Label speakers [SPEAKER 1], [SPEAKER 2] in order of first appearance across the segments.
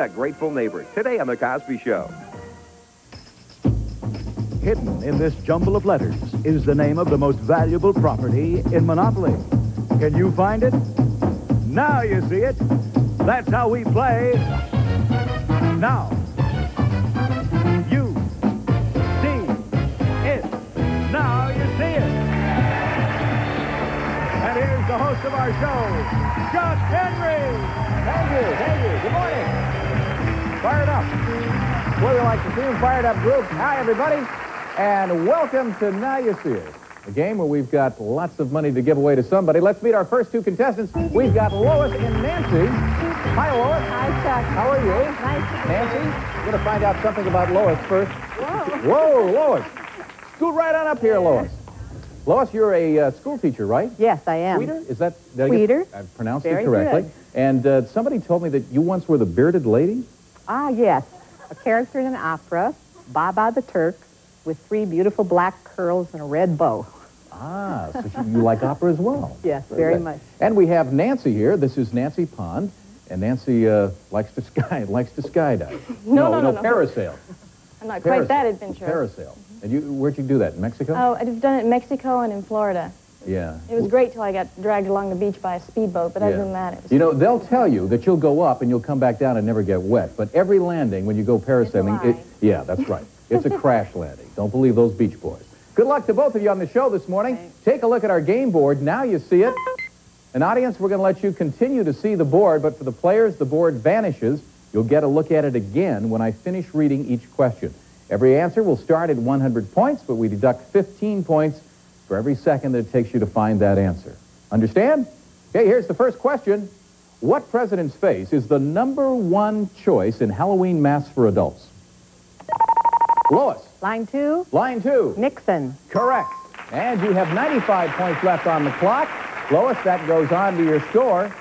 [SPEAKER 1] A Grateful Neighbor, today on The Cosby Show.
[SPEAKER 2] Hidden in this jumble of letters is the name of the most valuable property in Monopoly. Can you find it? Now you see it. That's how we play. Now. You see it. Now you see it. And here's the host of our show, Chuck Henry.
[SPEAKER 3] Thank you. Good morning. Fired up. Well, we like to see them fired up group. Hi, everybody, and welcome to Now You See It, a game where we've got lots of money to give away to somebody. Let's meet our first two contestants. We've got Lois and Nancy. Hi, Lois.
[SPEAKER 4] Hi, Chuck.
[SPEAKER 3] How are you?
[SPEAKER 4] Nice to meet
[SPEAKER 3] Nancy,
[SPEAKER 4] you.
[SPEAKER 3] we're going to find out something about Lois first.
[SPEAKER 4] Whoa.
[SPEAKER 3] Whoa, Lois. Scoot right on up here, Lois. Lois, you're a school teacher, right?
[SPEAKER 4] Yes, I am.
[SPEAKER 3] Tweeter? Is that...
[SPEAKER 4] Tweeter.
[SPEAKER 3] I've pronounced
[SPEAKER 4] Very
[SPEAKER 3] it correctly.
[SPEAKER 4] good.
[SPEAKER 3] And somebody told me that you once were the bearded lady?
[SPEAKER 4] Ah, yes. A character in an opera, Baba the Turk, with 3 beautiful black curls and a red bow.
[SPEAKER 3] Ah, so you like opera as well.
[SPEAKER 4] Yes, very
[SPEAKER 3] good.
[SPEAKER 4] much.
[SPEAKER 3] And we have Nancy here. This is Nancy Pond, and Nancy likes to skydive.
[SPEAKER 5] No,
[SPEAKER 3] parasail.
[SPEAKER 5] I'm not quite that adventurous.
[SPEAKER 3] Parasail. And where'd you do that? In Mexico?
[SPEAKER 5] Oh, I've done it in Mexico and in Florida.
[SPEAKER 3] Yeah.
[SPEAKER 5] It was great till I got dragged along the beach by a speedboat, but other than that, it was...
[SPEAKER 3] You know, they'll tell you that you'll go up and you'll come back down and never get wet, but every landing when you go parasailing, yeah, that's right. It's a crash landing. Don't believe those beach boys. Good luck to both of you on the show this morning.
[SPEAKER 4] Thanks.
[SPEAKER 3] Take a look at our game board. Now you see it. An audience, we're going to let you continue to see the board, but for the players, the board vanishes. You'll get a look at it again when I finish reading each question. Every answer will start at 100 points, but we deduct 15 points for every second that it takes you to find that answer. Understand? Okay, here's the first question. What president's face is the #1 choice in Halloween masks for adults? Lois.
[SPEAKER 4] Line 2.
[SPEAKER 3] Line 2.
[SPEAKER 4] Nixon.
[SPEAKER 3] Correct. And you have 95 points left on the clock. Lois, that goes on to your score.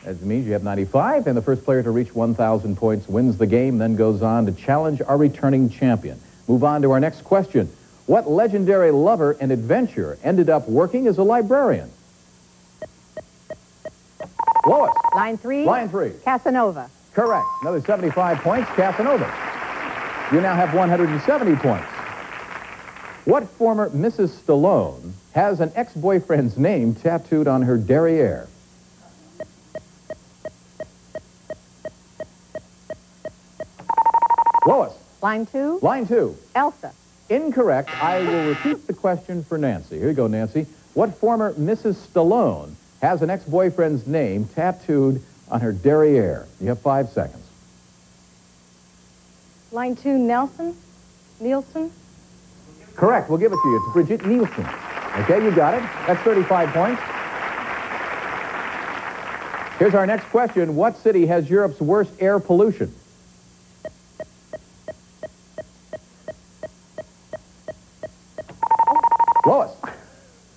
[SPEAKER 3] That means you have 95, and the first player to reach 1,000 points wins the game, then goes on to challenge our returning champion. Move on to our next question. What legendary lover and adventurer ended up working as a librarian? Lois.
[SPEAKER 4] Line 3.
[SPEAKER 3] Line 3.
[SPEAKER 4] Casanova.
[SPEAKER 3] Correct. Another 75 points, Casanova. You now have 170 points. What former Mrs. Stallone has an ex-boyfriend's name tattooed on her derriere? Lois.
[SPEAKER 4] Line 2.
[SPEAKER 3] Line 2.
[SPEAKER 4] Elsa.
[SPEAKER 3] Incorrect. I will repeat the question for Nancy. Here you go, Nancy. What former Mrs. Stallone has an ex-boyfriend's name tattooed on her derriere? You have 5 seconds.
[SPEAKER 5] Line 2, Nielsen?
[SPEAKER 3] Correct. We'll give it to you. It's Bridget Nielsen. Okay, you got it. That's 35 points. Here's our next question. What city has Europe's worst air pollution? Lois.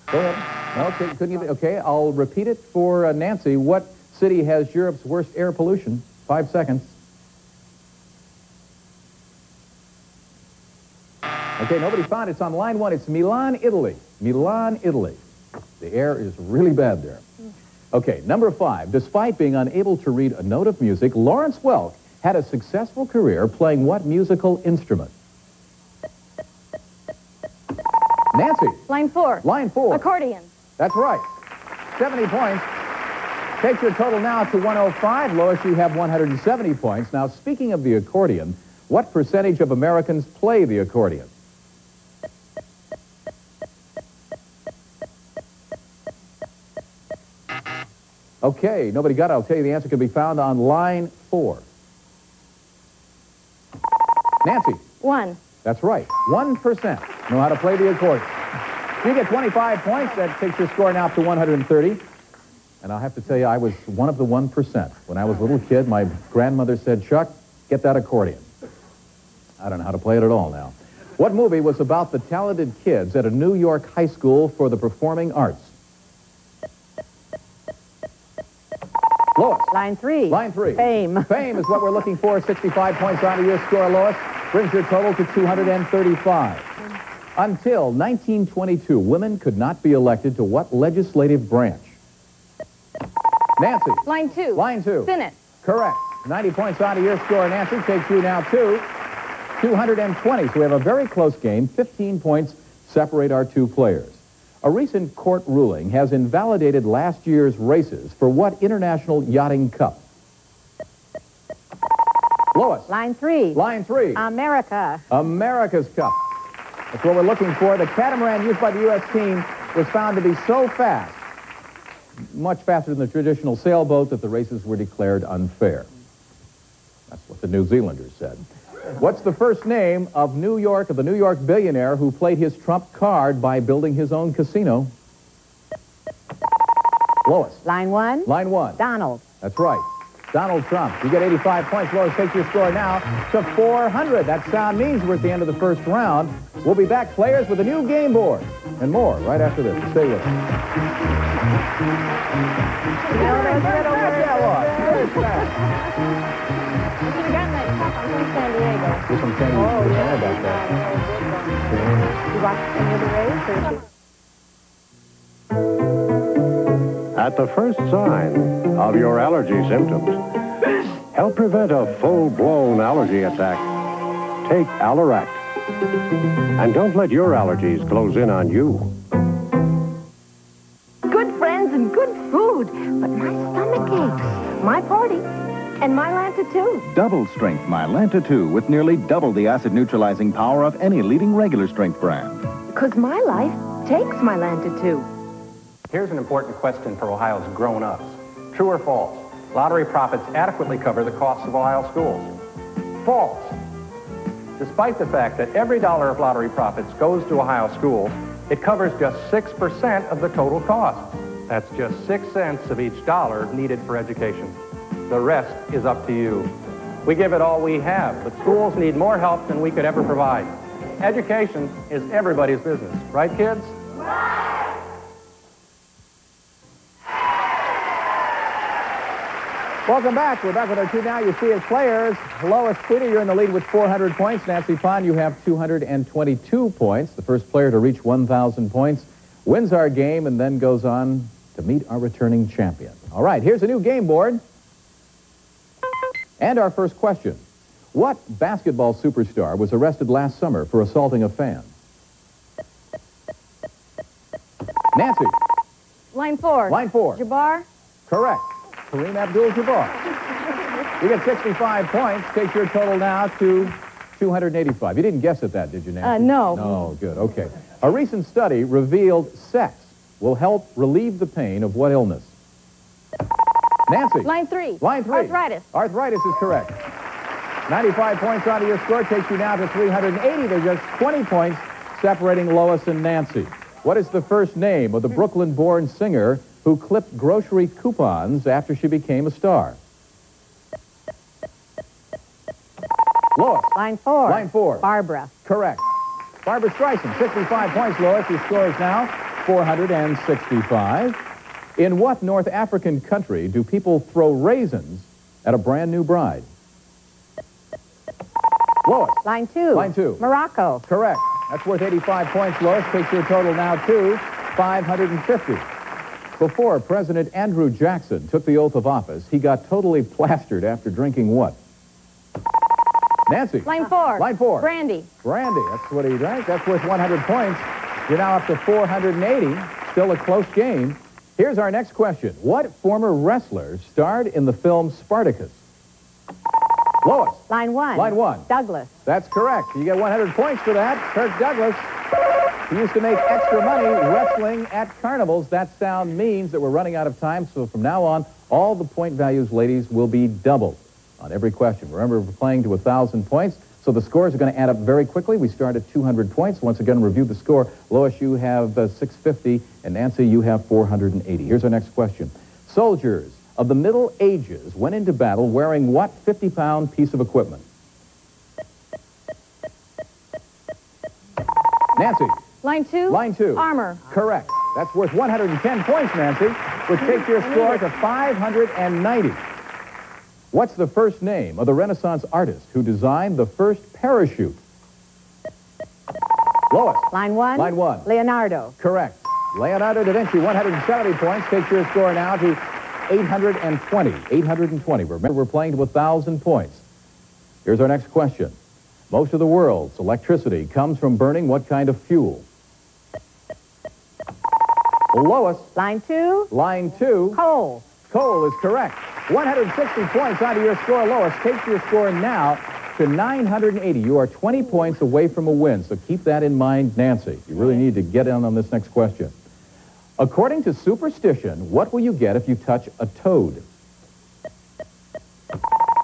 [SPEAKER 3] Go ahead. Okay, couldn't you? Okay, I'll repeat it for Nancy. What city has Europe's worst air pollution? 5 seconds. Okay, nobody found it. It's on line 1. It's Milan, Italy. Milan, Italy. The air is really bad there. Okay, number 5. Despite being unable to read a note of music, Lawrence Welk had a successful career playing what musical instrument? Nancy.
[SPEAKER 5] Line 4.
[SPEAKER 3] Line 4.
[SPEAKER 5] Accordion.
[SPEAKER 3] That's right. 70 points. Take your total now to 105. Lois, you have 170 points. Now, speaking of the accordion, what percentage of Americans play the accordion? Okay, nobody got it. I'll tell you the answer can be found on line 4. Nancy.
[SPEAKER 5] 1.
[SPEAKER 3] That's right. 1% know how to play the accordion. You get 25 points. That takes your score now up to 130. And I'll have to tell you, I was one of the 1%. When I was a little kid, my grandmother said, Chuck, get that accordion. I don't know how to play it at all now. What movie was about the talented kids at a New York high school for the performing arts? Lois.
[SPEAKER 4] Line 3.
[SPEAKER 3] Line 3.
[SPEAKER 4] Fame.
[SPEAKER 3] Fame is what we're looking for. 65 points onto your score, Lois. Brings your total to 235. Until 1922, women could not be elected to what legislative branch? Nancy.
[SPEAKER 5] Line 2.
[SPEAKER 3] Line 2.
[SPEAKER 5] Senate.
[SPEAKER 3] Correct. 90 points out of your score, Nancy, takes you now to 220. So we have a very close game. 15 points separate our two players. A recent court ruling has invalidated last year's races for what international yachting cup? Lois.
[SPEAKER 4] Line 3.
[SPEAKER 3] Line 3.
[SPEAKER 4] America.
[SPEAKER 3] America's Cup. That's what we're looking for. The catamaran used by the U.S. team was found to be so fast, much faster than the traditional sailboat, that the races were declared unfair. That's what the New Zealanders said. What's the first name of the New York billionaire who played his trump card by building his own casino? Lois.
[SPEAKER 4] Line 1.
[SPEAKER 3] Line 1.
[SPEAKER 4] Donald.
[SPEAKER 3] That's right. Donald Trump. You get 85 points. Lois takes your score now to 400. That sound means we're at the end of the first round. We'll be back, players, with a new game board and more right after this. Stay with us.
[SPEAKER 5] You should have gotten that cup. I'm from San Diego.
[SPEAKER 3] You're from San Diego.
[SPEAKER 5] Oh,
[SPEAKER 3] Don't
[SPEAKER 5] yeah.
[SPEAKER 3] know about that.
[SPEAKER 4] You watched any of the race? Or...
[SPEAKER 6] At the first sign of your allergy symptoms, help prevent a full-blown allergy attack. Take Alleract. And don't let your allergies close in on you.
[SPEAKER 7] Good friends and good food, but my stomach aches. My party, and my Lanta too.
[SPEAKER 8] Double-strength Mylanta 2 with nearly double the acid-neutralizing power of any leading regular-strength brand.
[SPEAKER 7] Because my life takes my Lanta too.
[SPEAKER 9] Here's an important question for Ohio's grown-ups. True or false? Lottery profits adequately cover the costs of Ohio schools. False. Despite the fact that every dollar of lottery profits goes to Ohio schools, it covers just 6% of the total cost. That's just 6 cents of each dollar needed for education. The rest is up to you. We give it all we have, but schools need more help than we could ever provide. Education is everybody's business. Right, kids?
[SPEAKER 3] Welcome back. We're back with our two Now You See It players. Lois Tweedy, you're in the lead with 400 points. Nancy Pond, you have 222 points. The first player to reach 1,000 points wins our game and then goes on to meet our returning champion. All right, here's a new game board. And our first question. What basketball superstar was arrested last summer for assaulting a fan? Nancy.
[SPEAKER 5] Line 4.
[SPEAKER 3] Line 4.
[SPEAKER 5] Jabbar.
[SPEAKER 3] Correct. Kareem Abdul-Jabbar. You get 65 points. Takes your total now to 285. You didn't guess at that, did you, Nancy?
[SPEAKER 5] No.
[SPEAKER 3] No, good. Okay. A recent study revealed sex will help relieve the pain of what illness? Nancy.
[SPEAKER 5] Line 3.
[SPEAKER 3] Line 3.
[SPEAKER 5] Arthritis.
[SPEAKER 3] Arthritis is correct. 95 points out of your score takes you now to 380. There's just 20 points separating Lois and Nancy. What is the first name of the Brooklyn-born singer who clipped grocery coupons after she became a star? Lois.
[SPEAKER 4] Line 4.
[SPEAKER 3] Line 4.
[SPEAKER 4] Barbara.
[SPEAKER 3] Correct. Barbara Streisand, 65 points, Lois. Your score is now 465. In what North African country do people throw raisins at a brand new bride? Lois.
[SPEAKER 4] Line 2.
[SPEAKER 3] Line 2.
[SPEAKER 4] Morocco.
[SPEAKER 3] Correct. That's worth 85 points, Lois. Takes your total now to 550. Before President Andrew Jackson took the oath of office, he got totally plastered after drinking what? Nancy.
[SPEAKER 5] Line 4.
[SPEAKER 3] Line 4.
[SPEAKER 5] Brandy.
[SPEAKER 3] Brandy. That's what he drank. That's worth 100 points. You're now up to 480. Still a close game. Here's our next question. What former wrestler starred in the film Spartacus? Lois.
[SPEAKER 4] Line 1.
[SPEAKER 3] Line 1.
[SPEAKER 4] Douglas.
[SPEAKER 3] That's correct. You get 100 points for that. Kirk Douglas. He used to make extra money wrestling at carnivals. That sound means that we're running out of time, so from now on, all the point values, ladies, will be doubled on every question. Remember, we're playing to 1,000 points, so the scores are going to add up very quickly. We start at 200 points. Once again, review the score. Lois, you have 650, and Nancy, you have 480. Here's our next question. Soldiers of the Middle Ages went into battle wearing what 50-pound piece of equipment? Nancy.
[SPEAKER 5] Line 2.
[SPEAKER 3] Line 2.
[SPEAKER 5] Armor.
[SPEAKER 3] Correct. That's worth 110 points, Nancy, which takes your score to 590. What's the first name of the Renaissance artist who designed the first parachute? Lois.
[SPEAKER 4] Line 1.
[SPEAKER 3] Line 1.
[SPEAKER 4] Leonardo.
[SPEAKER 3] Correct. Leonardo da Vinci, 170 points, takes your score now to 820. 820. Remember, we're playing to 1,000 points. Here's our next question. Most of the world's electricity comes from burning what kind of fuel? Lois.
[SPEAKER 4] Line 2.
[SPEAKER 3] Line 2.
[SPEAKER 4] Coal.
[SPEAKER 3] Coal is correct. 160 points onto your score, Lois. Take your score now to 980. You are 20 points away from a win, so keep that in mind, Nancy. You really need to get in on this next question. According to superstition, what will you get if you touch a toad?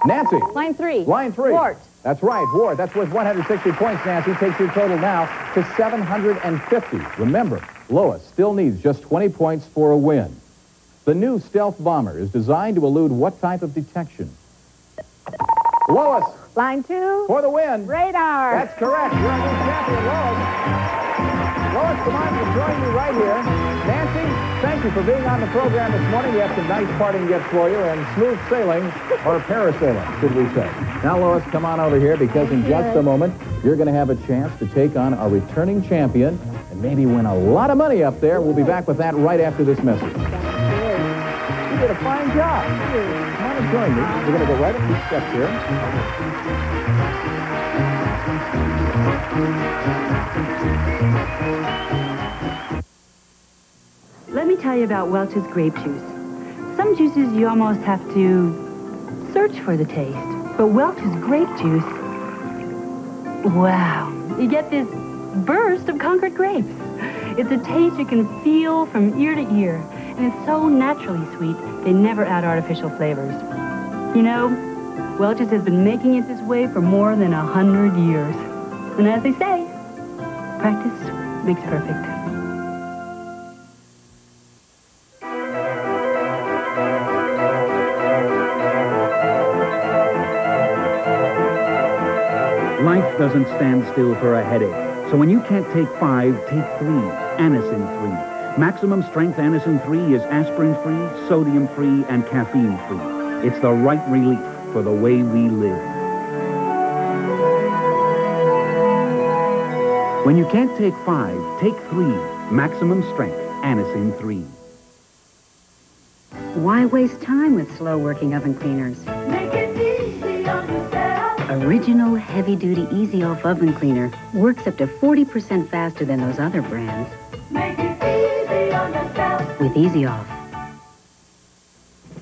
[SPEAKER 3] Nancy.
[SPEAKER 5] Line 3.
[SPEAKER 3] Line 3.
[SPEAKER 5] Wart.
[SPEAKER 3] That's right, wart. That's worth 160 points, Nancy. Takes your total now to 750. Remember, Lois still needs just 20 points for a win. The new stealth bomber is designed to elude what type of detection? Lois.
[SPEAKER 4] Line 2.
[SPEAKER 3] For the win.
[SPEAKER 4] Radar.
[SPEAKER 3] That's correct. You're a new champion, Lois. Lois, come on, we'll join you right here. Nancy, thank you for being on the program this morning. We have some nice parting gifts for you and smooth sailing, or parasailing, should we say. Now, Lois, come on over here because in just a moment, you're going to have a chance to take on our returning champion and maybe win a lot of money up there. We'll be back with that right after this message. You did a fine job. Come on and join me. We're going to go right up these steps here.
[SPEAKER 10] Let me tell you about Welch's grape juice. Some juices you almost have to search for the taste. But Welch's grape juice, wow. You get this burst of Concord grapes. It's a taste you can feel from ear to ear. And it's so naturally sweet, they never add artificial flavors. You know, Welch's has been making it this way for more than 100 years. And as they say, practice makes perfect.
[SPEAKER 11] Life doesn't stand still for a headache. So when you can't take 5, take 3. Anacin 3. Maximum strength Anacin 3 is aspirin-free, sodium-free, and caffeine-free. It's the right relief for the way we live. When you can't take 5, take 3. Maximum strength Anacin 3.
[SPEAKER 12] Why waste time with slow-working oven cleaners?
[SPEAKER 13] Make it easy on yourself.
[SPEAKER 12] Original heavy-duty Easy Off oven cleaner works up to 40% faster than those other brands.
[SPEAKER 13] Make it easy on yourself.
[SPEAKER 12] With Easy Off.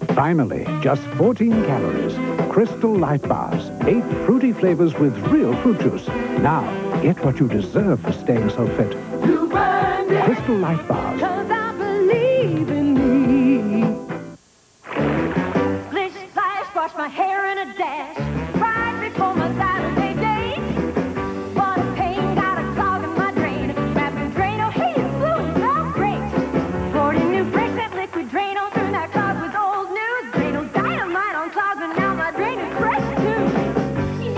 [SPEAKER 6] Finally, just 14 calories. Crystal Light Bars. 8 fruity flavors with real fruit juice. Now, get what you deserve for staying so fit.
[SPEAKER 13] You burned it.
[SPEAKER 6] Crystal Light Bars.
[SPEAKER 13] 'Cause I believe in me. Splish, splash, wash my hair in a dash. Right before my Saturday date. What a pain, got a clog in my drain. Rapid Drano, hey, it's fluid, smells great. Poured in new fresh scent liquid Drano through that clog with old news. Drano dynamite on clogs, and now my drain is fresh too.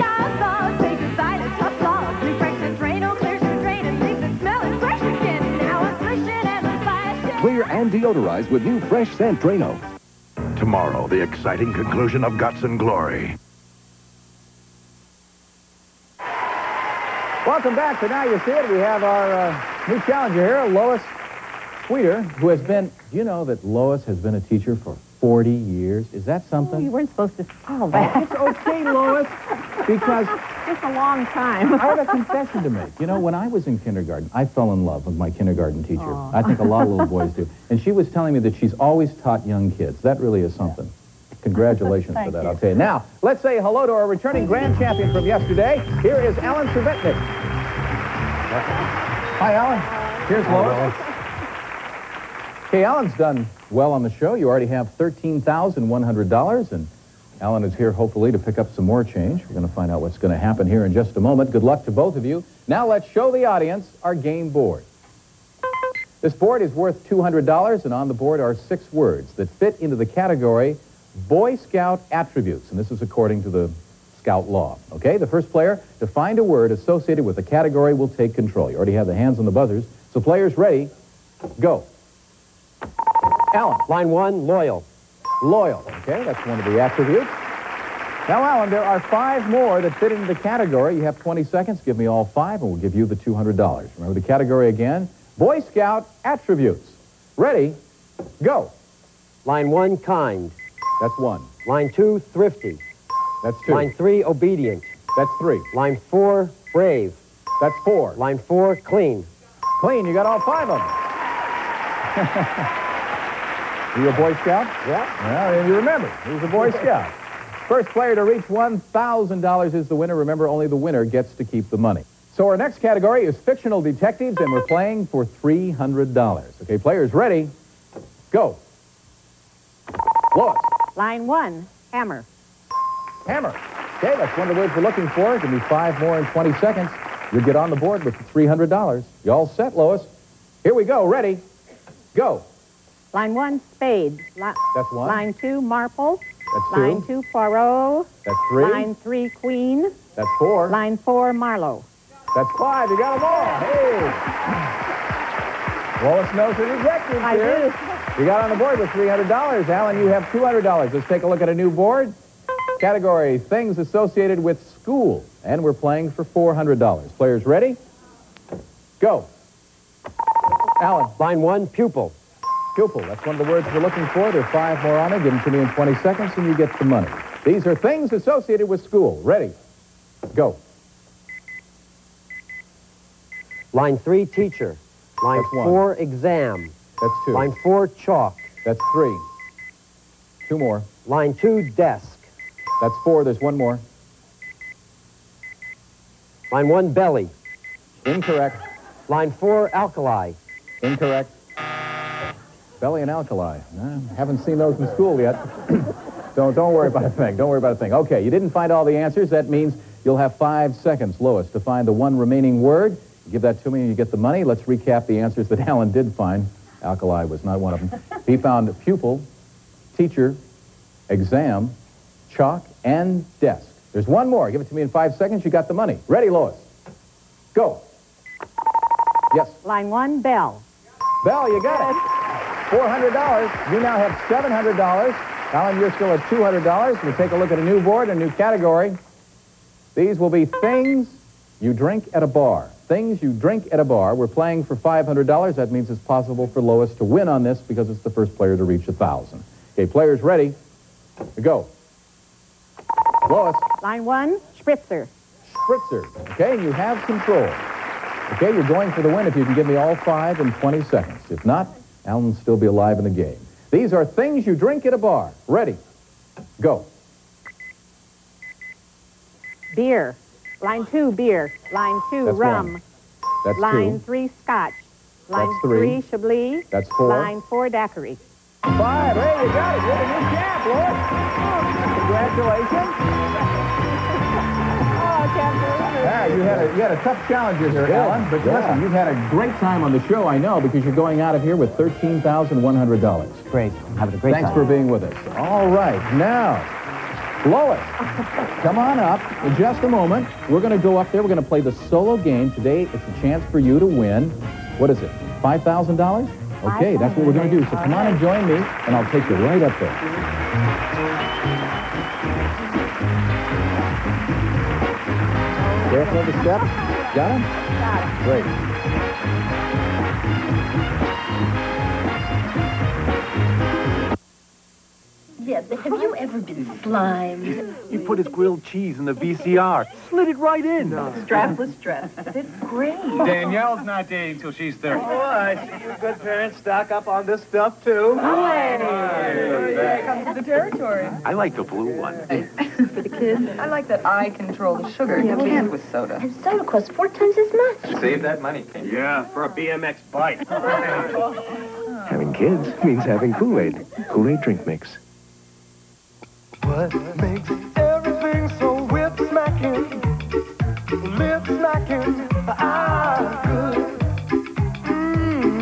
[SPEAKER 13] Y'all saw, take a side of tough clogs. Refresh the Drano, clears the drain, and leaves it smelling fresh again. Now I'm splishing and I'm splashing.
[SPEAKER 14] Clear and deodorize with new Fresh Scent Drano.
[SPEAKER 15] Tomorrow, the exciting conclusion of Guts and Glory.
[SPEAKER 3] Welcome back to Now You See It. We have our new challenger here, Lois Sweeter, who has been, do you know that Lois has been a teacher for 40 years? Is that something?
[SPEAKER 4] Oh, you weren't supposed to tell that.
[SPEAKER 3] It's okay, Lois, because
[SPEAKER 4] it's a long time.
[SPEAKER 3] I have a confession to make. You know, when I was in kindergarten, I fell in love with my kindergarten teacher.
[SPEAKER 4] Aww.
[SPEAKER 3] I think a lot of little boys do. And she was telling me that she's always taught young kids. That really is something. Congratulations for that, I'll tell you. Now, let's say hello to our returning grand champion from yesterday. Here is Alan Cervetnik. Hi, Alan. Here's Lois. Okay, Alan's done well on the show. You already have $13,100, and Alan is here, hopefully, to pick up some more change. We're going to find out what's going to happen here in just a moment. Good luck to both of you. Now let's show the audience our game board. This board is worth $200, and on the board are 6 words that fit into the category Boy Scout attributes, and this is according to the Scout law. Okay, the first player to find a word associated with the category will take control. You already have the hands on the buzzers, so players ready, go. Alan.
[SPEAKER 16] Line 1, loyal.
[SPEAKER 3] Loyal, okay, that's one of the attributes. Now, Alan, there are 5 more that fit into the category. You have 20 seconds. Give me all 5, and we'll give you the $200. Remember the category again? Boy Scout attributes. Ready, go.
[SPEAKER 16] Line 1, kind.
[SPEAKER 3] That's 1.
[SPEAKER 16] Line 2, thrifty.
[SPEAKER 3] That's 2.
[SPEAKER 16] Line 3, obedient.
[SPEAKER 3] That's 3.
[SPEAKER 16] Line 4, brave.
[SPEAKER 3] That's 4.
[SPEAKER 16] Line 4, clean.
[SPEAKER 3] Clean, you got all 5 of them. You a Boy Scout?
[SPEAKER 16] Yeah.
[SPEAKER 3] Well, you remember, he was a Boy Scout. First player to reach $1,000 is the winner. Remember, only the winner gets to keep the money. So our next category is fictional detectives, and we're playing for $300. Okay, players ready? Go. Lois.
[SPEAKER 4] Line 1, hammer.
[SPEAKER 3] Hammer. Okay, that's one of the words we're looking for. Give me 5 more in 20 seconds. You'll get on the board with $300. You all set, Lois? Here we go. Ready? Go.
[SPEAKER 4] Line 1, spade.
[SPEAKER 3] That's 1.
[SPEAKER 4] Line 2, marple.
[SPEAKER 3] That's 2.
[SPEAKER 4] Line 2, poirot.
[SPEAKER 3] That's 3.
[SPEAKER 4] Line 3, queen.
[SPEAKER 3] That's 4.
[SPEAKER 4] Line 4, Marlowe.
[SPEAKER 3] That's 5. You got them all. Hey. Lois knows her detectives
[SPEAKER 4] I
[SPEAKER 3] here.
[SPEAKER 4] do.
[SPEAKER 3] You got on the board with $300. Alan, you have $200. Let's take a look at a new board. Category, things associated with school. And we're playing for $400. Players ready? Go. Alan.
[SPEAKER 16] Line 1, pupil.
[SPEAKER 3] Pupil. That's one of the words we're looking for. There are 5 more on it. Give them to me in 20 seconds, and you get the money. These are things associated with school. Ready? Go.
[SPEAKER 16] Line 3, teacher. Line
[SPEAKER 3] That's 1.
[SPEAKER 16] 4, exam.
[SPEAKER 3] That's 2.
[SPEAKER 16] Line 4, chalk.
[SPEAKER 3] That's 3. 2 more.
[SPEAKER 16] Line 2, desk.
[SPEAKER 3] That's 4. There's 1 more.
[SPEAKER 16] Line 1, belly.
[SPEAKER 3] Incorrect.
[SPEAKER 16] Line 4, alkali.
[SPEAKER 3] Incorrect. Belly and alkali. Haven't seen those in school yet. Don't worry about a thing. Don't worry about a thing. Okay, you didn't find all the answers. That means you'll have 5 seconds, Lois, to find the one remaining word. Give that to me and you get the money. Let's recap the answers that Alan did find. Alkali was not one of them. He found pupil, teacher, exam, chalk, and desk. There's 1 more. Give it to me in 5 seconds. You got the money. Ready, Lois? Go. Yes.
[SPEAKER 4] Line 1, bell.
[SPEAKER 3] Bell, you got it. $400. You now have $700. Alan, you're still at $200. We'll take a look at a new board, a new category. These will be things you drink at a bar. Things you drink at a bar. We're playing for $500. That means it's possible for Lois to win on this because it's the first player to reach $1,000. Okay, players ready? Go. Lois.
[SPEAKER 4] Line 1, spritzer.
[SPEAKER 3] Spritzer. Okay, and you have control. Okay, you're going for the win if you can give me all 5 in 20 seconds. If not, Alan will still be alive in the game. These are things you drink at a bar. Ready? Go.
[SPEAKER 4] Beer. Line 2, beer. Line 2,
[SPEAKER 3] That's
[SPEAKER 4] rum.
[SPEAKER 3] 1. That's
[SPEAKER 4] Line
[SPEAKER 3] 2.
[SPEAKER 4] 3, scotch. Line
[SPEAKER 3] That's 3.
[SPEAKER 4] 3, chablis.
[SPEAKER 3] That's 4.
[SPEAKER 4] Line 4, daiquiri.
[SPEAKER 3] 5. Hey, you got it. You're the new champ, Lois. Congratulations.
[SPEAKER 4] Oh, I can't believe it.
[SPEAKER 3] Yeah, you had a tough challenge here, Alan. But listen, you've had a great time on the show, I know, because you're going out of here with $13,100.
[SPEAKER 16] Great. Having a great time.
[SPEAKER 3] Thanks for being with us. All right, now, Lois, come on up in just a moment. We're going to go up there. We're going to play the solo game. Today, it's a chance for you to win. What is it, $5,000? Okay, that's what we're going to do. So come on and join me, and I'll take you right up there. Careful of the steps. Got him?
[SPEAKER 4] Got it.
[SPEAKER 3] Great.
[SPEAKER 17] Yeah, but have you ever been slimed?
[SPEAKER 18] He put his grilled cheese in the VCR. Slid it right in.
[SPEAKER 17] Strapless dress. It's great.
[SPEAKER 18] Danielle's not dating till she's 30.
[SPEAKER 19] Oh, I see you good parents stock up on this stuff, too.
[SPEAKER 17] Here comes the territory.
[SPEAKER 18] I like the blue one.
[SPEAKER 17] For the kids, I like that I control the sugar you can't with soda. And soda costs 4 times as much.
[SPEAKER 18] Save that money, Ken.
[SPEAKER 19] Yeah, for a BMX bike.
[SPEAKER 15] Having kids means having Kool-Aid. Kool-Aid drink mix.
[SPEAKER 20] What makes everything so whip-smacking, lip-smacking, good?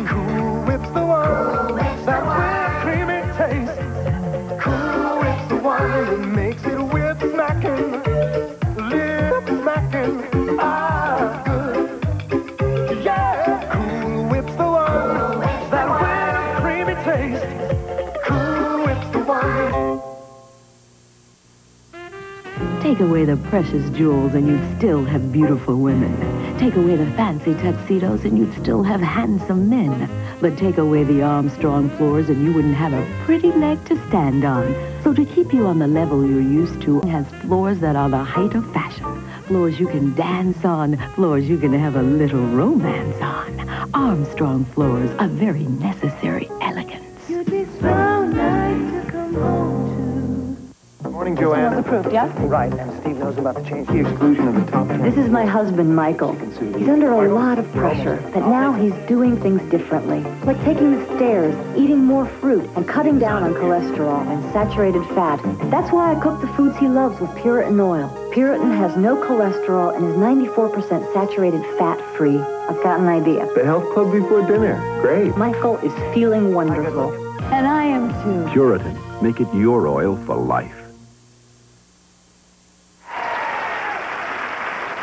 [SPEAKER 20] Cool Whip's the one that with creamy taste. Cool Whip's the one that makes it whip-smacking, lip-smacking, good. Yeah, Cool Whip's the one that with creamy taste. Cool Whip's the one.
[SPEAKER 21] away the precious jewels and you'd still have beautiful women. Take away the fancy tuxedos and you'd still have handsome men. But take away the Armstrong floors and you wouldn't have a pretty leg to stand on. So to keep you on the level you're used to, it has floors that are the height of fashion. Floors you can dance on, floors you can have a little romance on. Armstrong floors are very necessary elegance.
[SPEAKER 13] You'd be so nice to come home to.
[SPEAKER 19] Morning, Joanne.
[SPEAKER 5] Approved, yeah?
[SPEAKER 19] Right, and Steve knows about the change. The exclusion of the top 10.
[SPEAKER 22] This is my husband, Michael. He's under a lot of pressure, but now he's doing things differently. Like taking the stairs, eating more fruit, and cutting down on cholesterol and saturated fat. That's why I cook the foods he loves with Puritan oil. Puritan has no cholesterol and is 94% saturated fat-free. I've got an idea.
[SPEAKER 15] The health club before dinner. Great.
[SPEAKER 22] Michael is feeling wonderful.
[SPEAKER 5] And I am too.
[SPEAKER 14] Puritan. Make it your oil for life.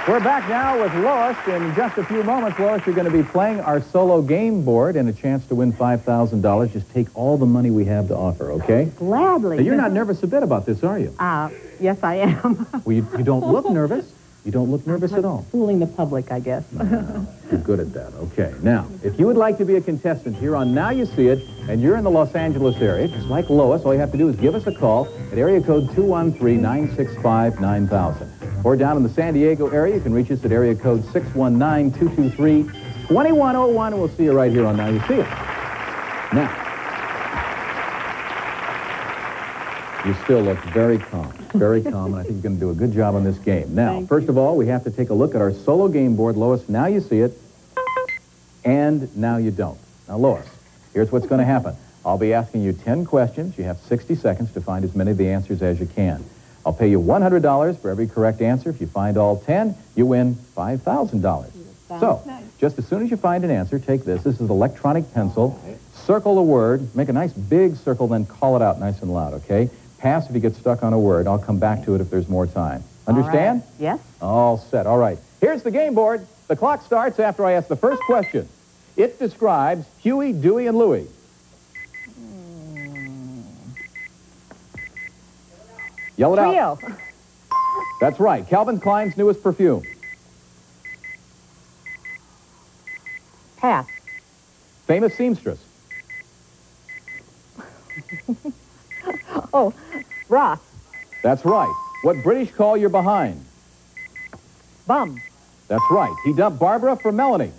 [SPEAKER 3] We're back now with Lois. In just a few moments, Lois, you're going to be playing our solo game board and a chance to win $5,000. Just take all the money we have to offer, okay?
[SPEAKER 4] Gladly.
[SPEAKER 3] Now, you're not nervous a bit about this, are you?
[SPEAKER 4] Yes, I am.
[SPEAKER 3] Well, you don't look nervous. You don't look nervous at all.
[SPEAKER 4] Fooling the public, I guess.
[SPEAKER 3] You're good at that. Okay. Now, if you would like to be a contestant here on Now You See It, and you're in the Los Angeles area, just like Lois, all you have to do is give us a call at area code 213-965-9000. Or down in the San Diego area, you can reach us at area code 619-223-2101, and we'll see you right here on Now You See It. Now, you still look very calm, and I think you're going to do a good job on this game. Now, first of all, we have to take a look at our solo game board. Lois, now you see it, and now you don't. Now, Lois, here's what's going to happen. I'll be asking you 10 questions. You have 60 seconds to find as many of the answers as you can. I'll pay you $100 for every correct answer. If you find all 10, you win $5,000. So, just as soon as you find an answer, take this. This is an electronic pencil. Circle the word. Make a nice big circle, then call it out nice and loud, okay? Pass if you get stuck on a word. I'll come back to it if there's more time. Understand?
[SPEAKER 4] Right. Yes.
[SPEAKER 3] All set. All right. Here's the game board. The clock starts after I ask the first question. It describes Huey, Dewey, and Louie. Yell it out.
[SPEAKER 4] Trio.
[SPEAKER 3] That's right. Calvin Klein's newest perfume.
[SPEAKER 4] Pass.
[SPEAKER 3] Famous seamstress.
[SPEAKER 4] Oh, Ross.
[SPEAKER 3] That's right. What British call your behind.
[SPEAKER 4] Bum.
[SPEAKER 3] That's right. He dubbed Barbara for Melanie.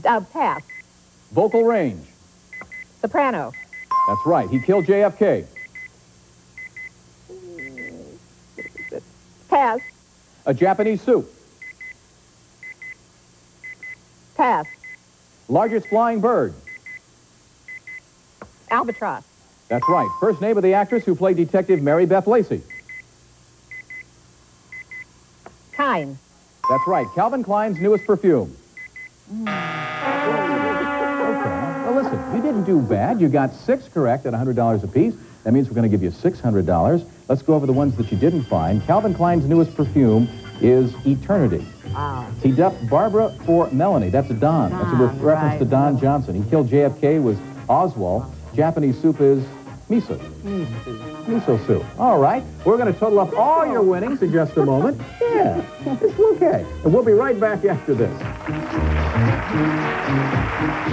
[SPEAKER 4] Pass.
[SPEAKER 3] Vocal range.
[SPEAKER 4] Soprano.
[SPEAKER 3] That's right. He killed JFK.
[SPEAKER 4] Pass.
[SPEAKER 3] A Japanese soup.
[SPEAKER 4] Pass.
[SPEAKER 3] Largest flying bird.
[SPEAKER 4] Albatross.
[SPEAKER 3] That's right. First name of the actress who played Detective Mary Beth Lacey.
[SPEAKER 4] Kind.
[SPEAKER 3] That's right. Calvin Klein's newest perfume. Okay. Well, listen, you didn't do bad. You got 6 correct at $100 apiece. That means we're going to give you $600. Let's go over the ones that you didn't find. Calvin Klein's newest perfume is Eternity.
[SPEAKER 4] Wow.
[SPEAKER 3] He dubbed Barbara for Melanie. That's a Don. That's a reference to Don Johnson. He killed JFK was Oswald. Japanese soup is miso. Miso soup. All right. We're going to total up all your winnings in just a moment. Yeah, it's okay. And we'll be right back after this.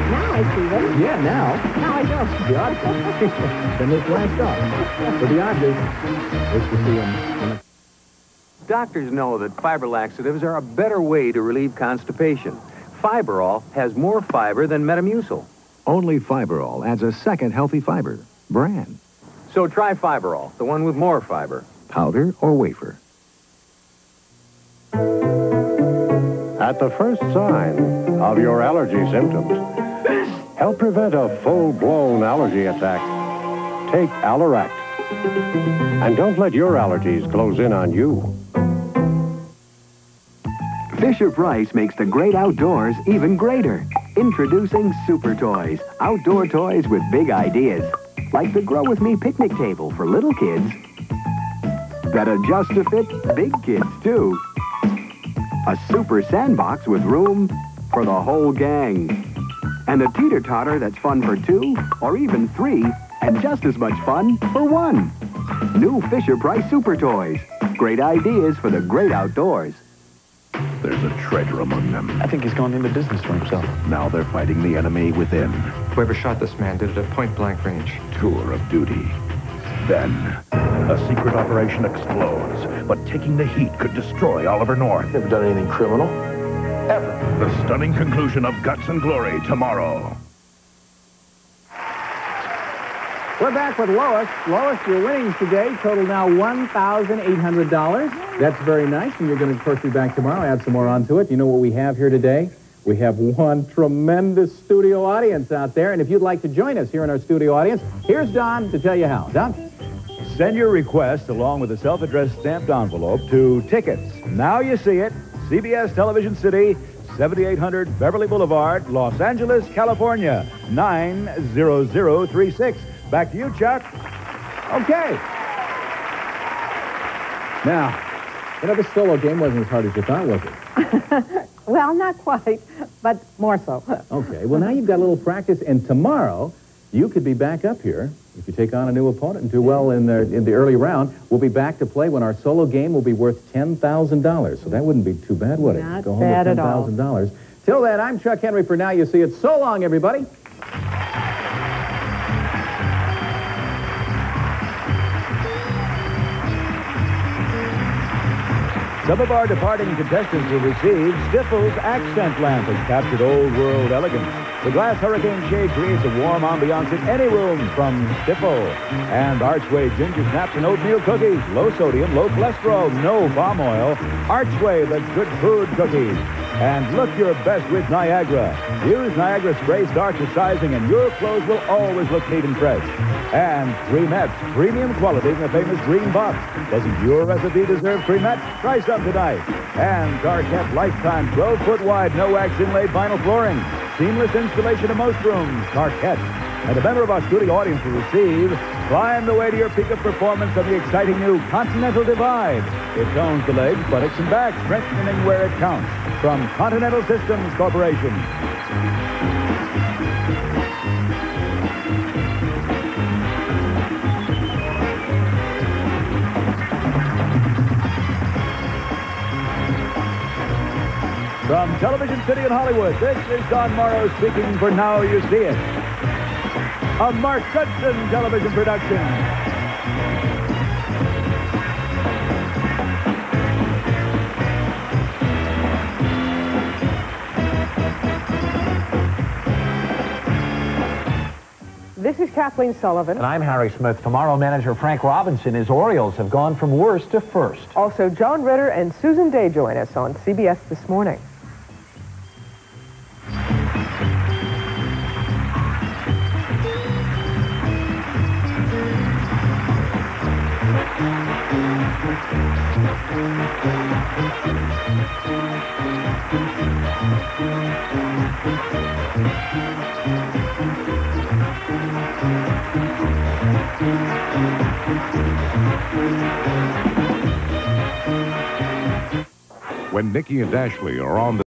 [SPEAKER 4] Now I see them.
[SPEAKER 3] Yeah, now.
[SPEAKER 4] Now I know.
[SPEAKER 3] The odds. Then they flashed off. For the odds is to see them.
[SPEAKER 1] Doctors know that fiber laxatives are a better way to relieve constipation. Fiberol has more fiber than Metamucil.
[SPEAKER 8] Only Fiberol adds a second healthy fiber. Bran.
[SPEAKER 1] So try Fiberol, the one with more fiber.
[SPEAKER 8] Powder or wafer.
[SPEAKER 6] At the first sign of your allergy symptoms, help prevent a full-blown allergy attack. Take Alaract. And don't let your allergies close in on you.
[SPEAKER 23] Fisher-Price makes the great outdoors even greater. Introducing Super Toys, outdoor toys with big ideas. Like the Grow With Me picnic table for little kids that adjust to fit big kids, too. A super sandbox with room for the whole gang. And a teeter-totter that's fun for 2 or even 3 and just as much fun for one. New Fisher-Price Super Toys. Great ideas for the great outdoors.
[SPEAKER 14] There's a traitor among them.
[SPEAKER 15] I think he's gone into business for himself.
[SPEAKER 14] Now they're fighting the enemy within.
[SPEAKER 15] Whoever shot this man did it at point-blank range.
[SPEAKER 14] Tour of duty. Then, a secret operation explodes, but taking the heat could destroy Oliver North.
[SPEAKER 15] Never done anything criminal. Ever.
[SPEAKER 14] The stunning conclusion of Guts and Glory tomorrow.
[SPEAKER 3] We're back with Lois. Lois, your winnings today total now $1,800. That's very nice, and you're going to, of course, be back tomorrow, add some more onto it. You know what we have here today? We have one tremendous studio audience out there, and if you'd like to join us here in our studio audience, here's Don to tell you how. Don?
[SPEAKER 2] Send your request along with a self-addressed stamped envelope to Tickets. Now You See It, CBS Television City, 7800 Beverly Boulevard, Los Angeles, California, 90036. Back to you, Chuck.
[SPEAKER 3] Okay. Now, this solo game wasn't as hard as you thought, was it?
[SPEAKER 4] Well, not quite, but more so.
[SPEAKER 3] Okay. Well, now you've got a little practice, and tomorrow you could be back up here if you take on a new opponent and do well in the early round. We'll be back to play when our solo game will be worth $10,000. So that wouldn't be too bad, would it?
[SPEAKER 4] Not
[SPEAKER 3] Go home
[SPEAKER 4] bad
[SPEAKER 3] with
[SPEAKER 4] at all.
[SPEAKER 3] $10,000. Till then, I'm Chuck Henry for Now You See It. So long, everybody.
[SPEAKER 2] Some of our departing contestants will receive Stiffel's accent lamp has captured old world elegance. The glass hurricane shade creates a warm ambiance in any room from Stiffel. And Archway ginger snaps and oatmeal cookies. Low sodium, low cholesterol, no palm oil. Archway, the good food cookies. And look your best with Niagara. Use Niagara spray starcher sizing and your clothes will always look neat and fresh. And Creamettes, premium quality in the famous green box. Doesn't your recipe deserve Creamettes? Try some tonight. And Tarkett Lifetime 12-foot wide, no-wax inlaid vinyl flooring. Seamless installation of most rooms. Tarkett. And a member of our studio audience will receive Climb the Way to Your Peak of Performance on the exciting new Continental Divide. It tones the legs, buttocks, and back, strengthening where it counts. From Continental Systems Corporation. From Television City in Hollywood, this is Don Morrow speaking for Now You See It. A Mark Judson television production.
[SPEAKER 7] This is Kathleen Sullivan.
[SPEAKER 9] And I'm Harry Smith. Tomorrow, manager Frank Robinson, his Orioles have gone from worst to first.
[SPEAKER 7] Also, John Ritter and Susan Day join us on CBS This Morning.
[SPEAKER 6] When Nikki and Ashley are on the